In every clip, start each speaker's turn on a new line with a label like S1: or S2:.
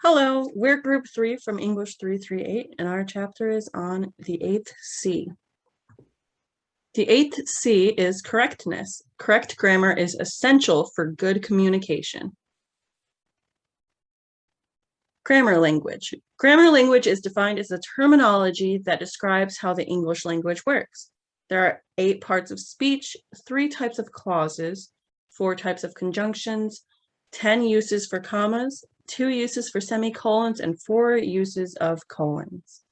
S1: Hello, we're group 3 from English 338, and our chapter is on the 8th C. The 8th C is correctness. Correct grammar is essential for good communication. Grammar language. Grammar language is defined as a terminology that describes how the English language works. There are 8 parts of speech, 3 types of clauses, 4 types of conjunctions, 10 uses for commas, 2 uses for semicolons, and 4 uses of colons.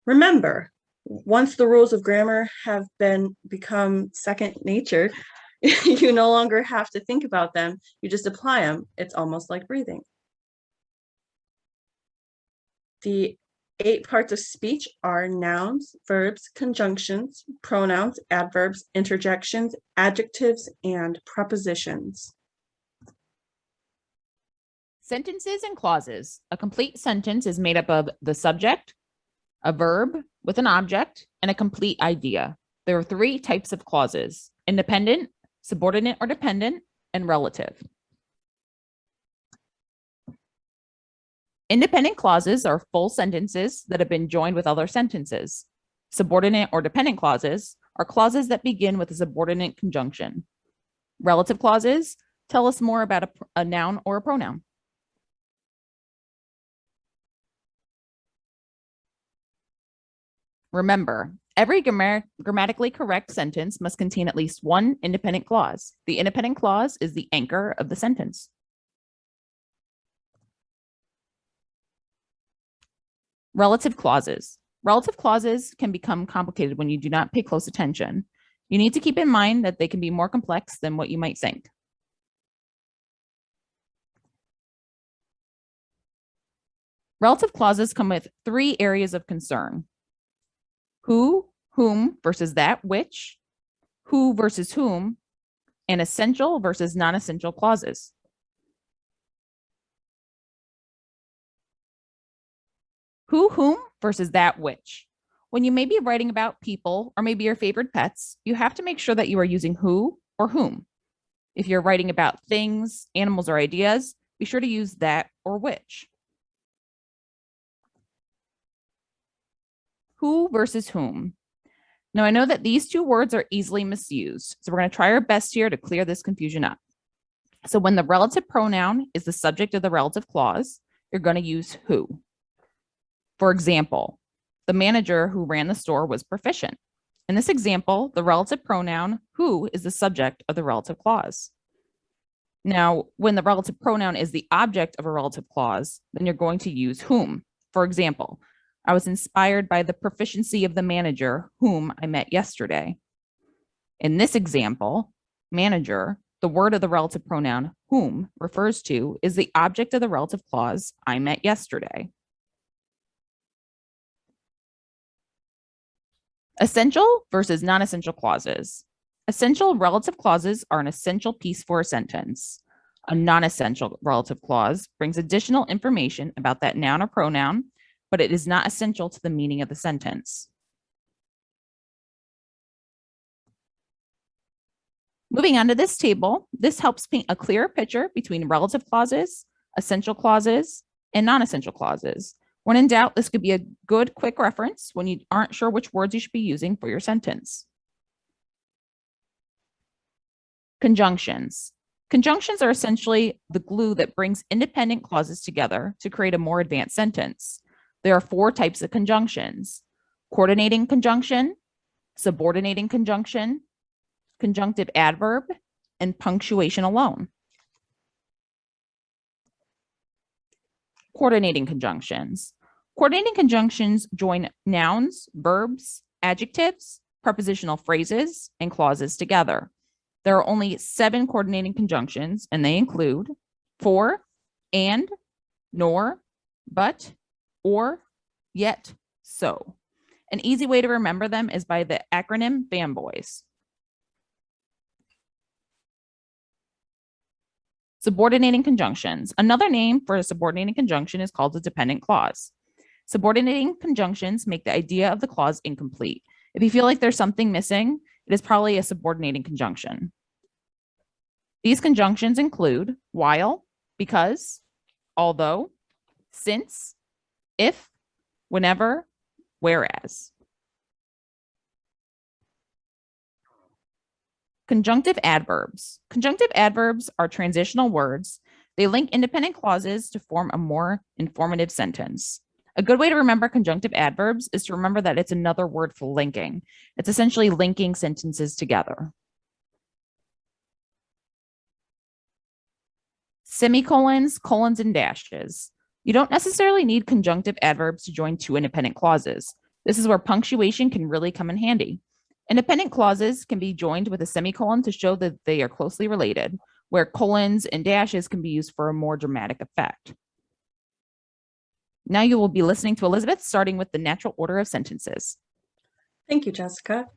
S1: Remember, once the rules of grammar have become second nature, you no longer have to think about them. You just apply them. It's almost like breathing. The 8 parts of speech are nouns, verbs, conjunctions, pronouns, adverbs, interjections, adjectives, and prepositions.
S2: Sentences and clauses. A complete sentence is made up of the subject, a verb with an object, and a complete idea. There are 3 types of clauses: independent, subordinate or dependent, and relative. Independent clauses are full sentences that have been joined with other sentences. Subordinate or dependent clauses are clauses that begin with a subordinate conjunction. Relative clauses tell us more about a noun or a pronoun. Remember, every grammatically correct sentence must contain at least one independent clause. The independent clause is the anchor of the sentence. Relative clauses. Relative clauses can become complicated when you do not pay close attention. You need to keep in mind that they can be more complex than what you might think. Relative clauses come with 3 areas of concern: who, whom versus that which, who versus whom, and essential versus non-essential clauses. Who, whom versus that which. When you may be writing about people or maybe your favorite pets, you have to make sure that you are using who or whom. If you're writing about things, animals, or ideas, be sure to use that or which. Who versus whom. Now, I know that these 2 words are easily misused, so we're going to try our best here to clear this confusion up. So when the relative pronoun is the subject of the relative clause, you're going to use who. For example, the manager who ran the store was proficient. In this example, the relative pronoun who is the subject of the relative clause. Now, when the relative pronoun is the object of a relative clause, then you're going to use whom. For example, I was inspired by the proficiency of the manager whom I met yesterday. In this example, manager, the word of the relative pronoun whom refers to, is the object of the relative clause I met yesterday. Essential versus non-essential clauses. Essential relative clauses are an essential piece for a sentence. A non-essential relative clause brings additional information about that noun or pronoun, but it is not essential to the meaning of the sentence. Moving on to this table, this helps paint a clearer picture between relative clauses, essential clauses, and non-essential clauses. When in doubt, this could be a good quick reference when you aren't sure which words you should be using for your sentence. Conjunctions. Conjunctions are essentially the glue that brings independent clauses together to create a more advanced sentence. There are 4 types of conjunctions: coordinating conjunction, subordinating conjunction, conjunctive adverb, and punctuation alone. Coordinating conjunctions. Coordinating conjunctions join nouns, verbs, adjectives, prepositional phrases, and clauses together. There are only 7 coordinating conjunctions, and they include for, and, nor, but, or, yet, so. An easy way to remember them is by the acronym FAMBOYS. Subordinating conjunctions. Another name for a subordinating conjunction is called a dependent clause. Subordinating conjunctions make the idea of the clause incomplete. If you feel like there's something missing, it is probably a subordinating conjunction. These conjunctions include while, because, although, since, if, whenever, whereas. Conjunctive adverbs. Conjunctive adverbs are transitional words. They link independent clauses to form a more informative sentence. A good way to remember conjunctive adverbs is to remember that it's another word for linking. It's essentially linking sentences together. Semicolons, colons, and dashes. You don't necessarily need conjunctive adverbs to join two independent clauses. This is where punctuation can really come in handy. Independent clauses can be joined with a semicolon to show that they are closely related, where colons and dashes can be used for a more dramatic effect. Now you will be listening to Elizabeth, starting with the natural order of sentences.
S1: Thank you, Jessica.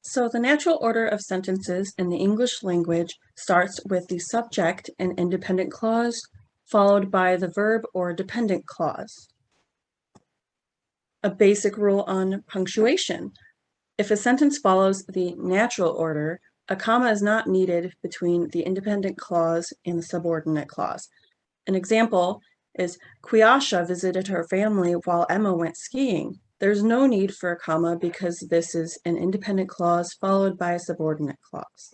S1: So the natural order of sentences in the English language starts with the subject and independent clause, followed by the verb or dependent clause. A basic rule on punctuation. If a sentence follows the natural order, a comma is not needed between the independent clause and the subordinate clause. An example is, Quyasha visited her family while Emma went skiing. There's no need for a comma because this is an independent clause followed by a subordinate clause.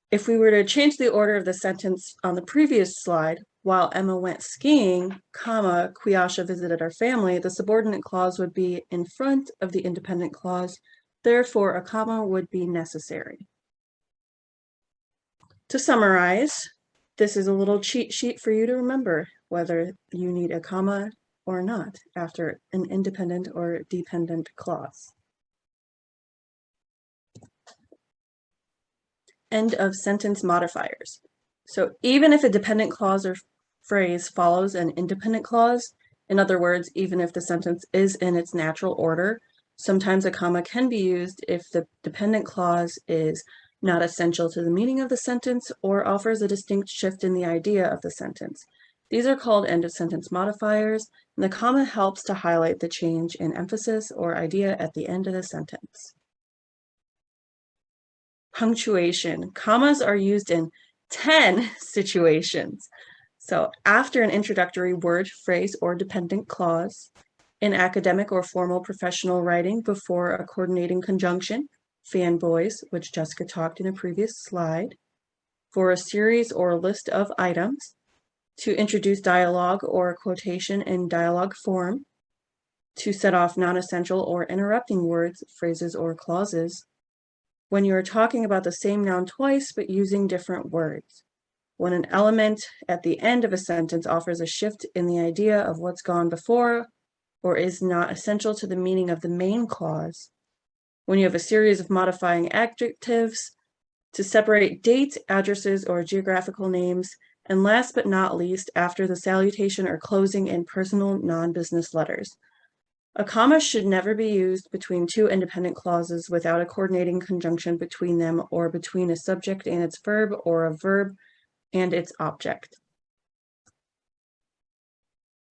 S1: If we were to change the order of the sentence on the previous slide, while Emma went skiing, comma, Quyasha visited our family, the subordinate clause would be in front of the independent clause. Therefore, a comma would be necessary. To summarize, this is a little cheat sheet for you to remember whether you need a comma or not after an independent or dependent clause. End of sentence modifiers. So even if a dependent clause or phrase follows an independent clause, in other words, even if the sentence is in its natural order, sometimes a comma can be used if the dependent clause is not essential to the meaning of the sentence or offers a distinct shift in the idea of the sentence. These are called end of sentence modifiers, and the comma helps to highlight the change in emphasis or idea at the end of the sentence. Punctuation. Commas are used in 10 situations. So after an introductory word, phrase, or dependent clause, in academic or formal professional writing before a coordinating conjunction, fanboys, which Jessica talked in a previous slide, for a series or list of items, to introduce dialogue or quotation in dialogue form, to set off non-essential or interrupting words, phrases, or clauses, when you are talking about the same noun twice but using different words, when an element at the end of a sentence offers a shift in the idea of what's gone before or is not essential to the meaning of the main clause, when you have a series of modifying adjectives, to separate dates, addresses, or geographical names, and last but not least, after the salutation or closing in personal non-business letters. A comma should never be used between two independent clauses without a coordinating conjunction between them or between a subject and its verb or a verb and its object.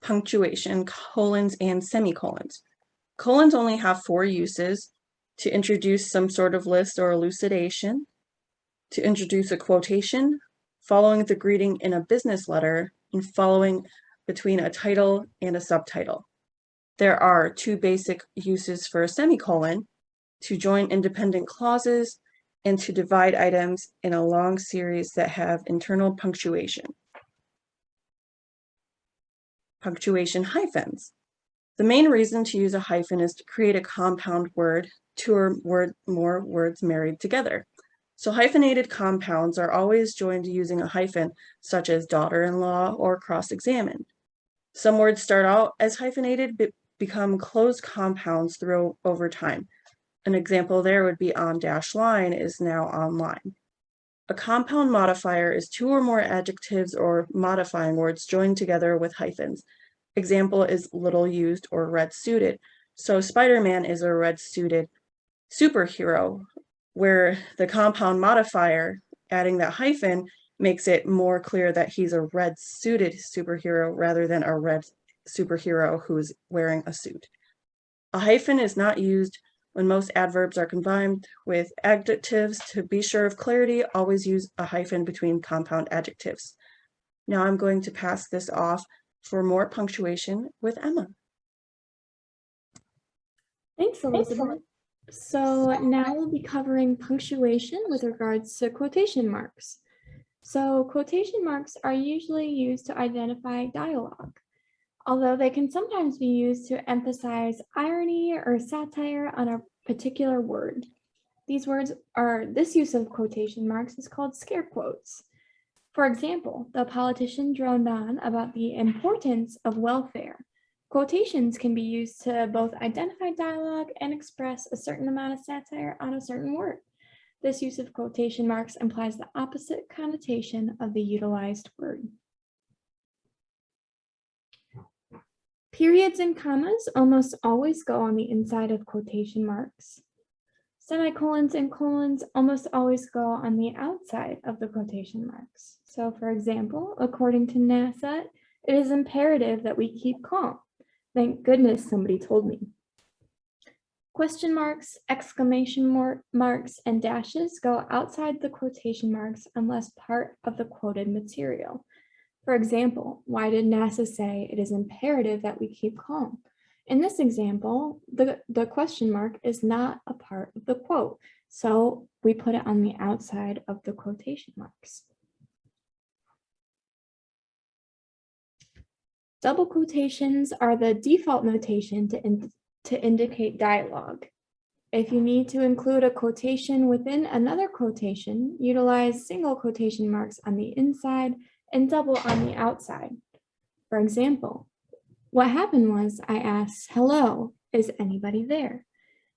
S1: Punctuation, colons, and semicolons. Colons only have 4 uses: to introduce some sort of list or elucidation, to introduce a quotation, following the greeting in a business letter, and following between a title and a subtitle. There are 2 basic uses for a semicolon: to join independent clauses and to divide items in a long series that have internal punctuation. Punctuation hyphens. The main reason to use a hyphen is to create a compound word, 2 or more words married together. So hyphenated compounds are always joined using a hyphen, such as daughter-in-law or cross-examine. Some words start out as hyphenated but become closed compounds over time. An example there would be on-line is now online. A compound modifier is 2 or more adjectives or modifying words joined together with hyphens. Example is little used or red suited. So Spider-Man is a red suited superhero, where the compound modifier, adding that hyphen, makes it more clear that he's a red suited superhero rather than a red superhero who's wearing a suit. A hyphen is not used When most adverbs are combined with adjectives, to be sure of clarity, always use a hyphen between compound adjectives. Now I'm going to pass this off for more punctuation with Emma.
S3: Thanks, Elizabeth. So now we'll be covering punctuation with regards to quotation marks. So quotation marks are usually used to identify dialogue, although they can sometimes be used to emphasize irony or satire on a particular word. This use of quotation marks is called scare quotes. For example, the politician droned on about the importance of welfare. Quotations can be used to both identify dialogue and express a certain amount of satire on a certain word. This use of quotation marks implies the opposite connotation of the utilized word. Periods and commas almost always go on the inside of quotation marks. Semicolons and colons almost always go on the outside of the quotation marks. So for example, according to NASA, it is imperative that we keep calm. Thank goodness somebody told me. Question marks, exclamation marks, and dashes go outside the quotation marks unless part of the quoted material. For example, why did NASA say it is imperative that we keep calm? In this example, the question mark is not a part of the quote, so we put it on the outside of the quotation marks. Double quotations are the default notation to indicate dialogue. If you need to include a quotation within another quotation, utilize single quotation marks on the inside and double on the outside. For example, what happened was I asked, "Hello, is anybody there?"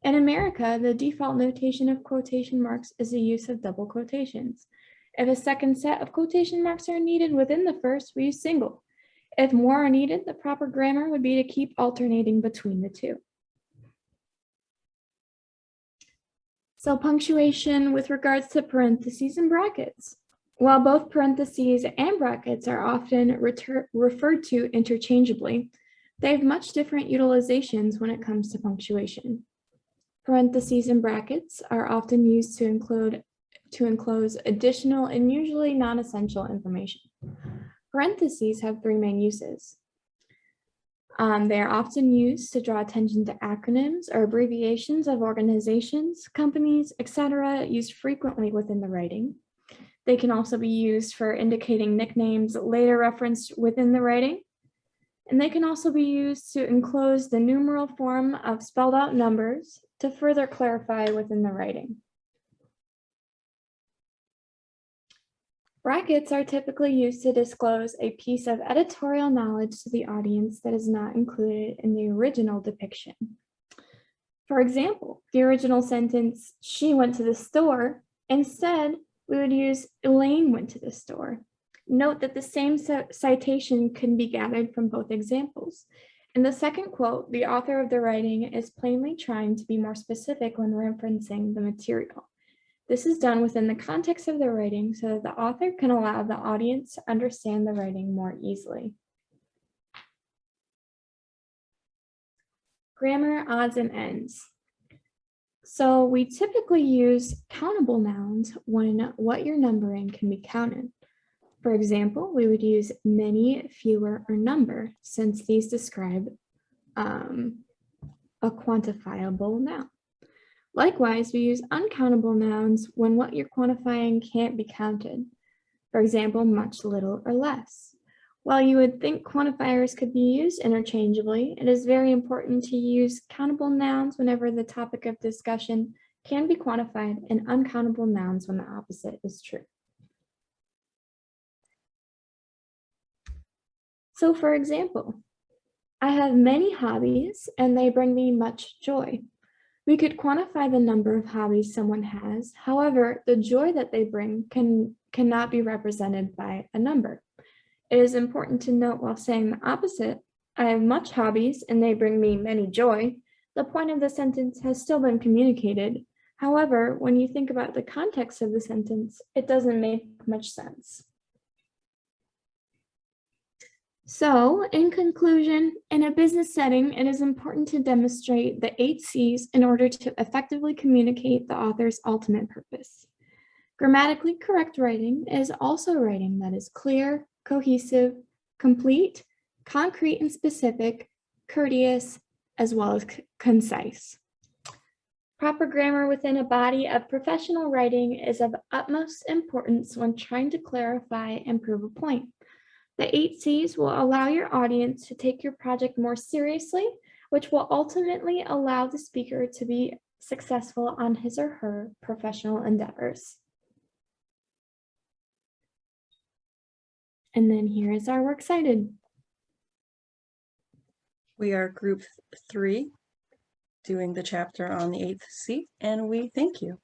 S3: In America, the default notation of quotation marks is the use of double quotations. If a second set of quotation marks are needed within the first, we use single. If more are needed, the proper grammar would be to keep alternating between the two. So punctuation with regards to parentheses and brackets. While both parentheses and brackets are often referred to interchangeably, they have much different utilizations when it comes to punctuation. Parentheses and brackets are often used to enclose additional and usually non-essential information. Parentheses have three main uses. They are often used to draw attention to acronyms or abbreviations of organizations, companies, etc., used frequently within the writing. They can also be used for indicating nicknames later referenced within the writing. And they can also be used to enclose the numeral form of spelled out numbers to further clarify within the writing. Brackets are typically used to disclose a piece of editorial knowledge to the audience that is not included in the original depiction. For example, the original sentence, "She went to the store," instead, we would use "Elaine went to the store." Note that the same citation can be gathered from both examples. In the second quote, the author of the writing is plainly trying to be more specific when referencing the material. This is done within the context of the writing so that the author can allow the audience to understand the writing more easily. Grammar, odds, and ends. So we typically use countable nouns when what you're numbering can be counted. For example, we would use many, fewer, or number, since these describe a quantifiable noun. Likewise, we use uncountable nouns when what you're quantifying can't be counted. For example, much, little, or less. While you would think quantifiers could be used interchangeably, it is very important to use countable nouns whenever the topic of discussion can be quantified, and uncountable nouns when the opposite is true. So for example, I have many hobbies and they bring me much joy. We could quantify the number of hobbies someone has. However, the joy that they bring cannot be represented by a number. It is important to note while saying the opposite, I have much hobbies and they bring me many joy, the point of the sentence has still been communicated. However, when you think about the context of the sentence, it doesn't make much sense. So, in conclusion, in a business setting, it is important to demonstrate the 8 C's in order to effectively communicate the author's ultimate purpose. Grammatically correct writing is also writing that is clear, cohesive, complete, concrete and specific, courteous, as well as concise. Proper grammar within a body of professional writing is of utmost importance when trying to clarify and prove a point. The 8 C's will allow your audience to take your project more seriously, which will ultimately allow the speaker to be successful on his or her professional endeavors. And then here is our works cited.
S1: We are group 3 doing the chapter on the 8th C, and we thank you.